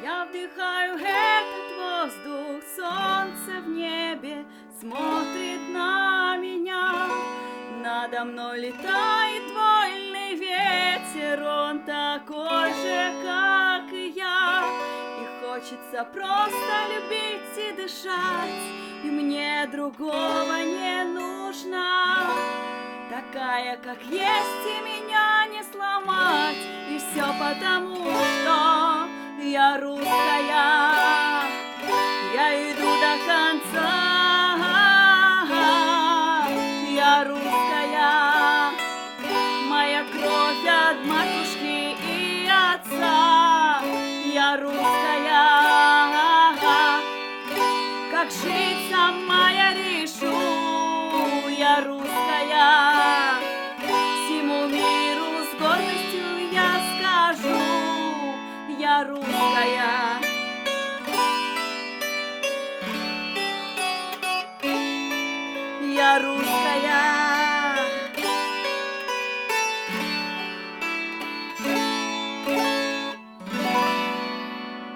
Я вдыхаю этот воздух, солнце в небе смотрит на меня. Надо мной летает вольный ветер, он такой же, как и я. И хочется просто любить и дышать, и мне другого не нужно. Такая, как есть, и меня не сломать. И все потому, что я русская. Я иду до конца. Я русская. Моя кровь от матушки и отца. Я русская. Как жить сама я решу. Я русская. Всему миру с гордостью я скажу. Я русская. Я русская.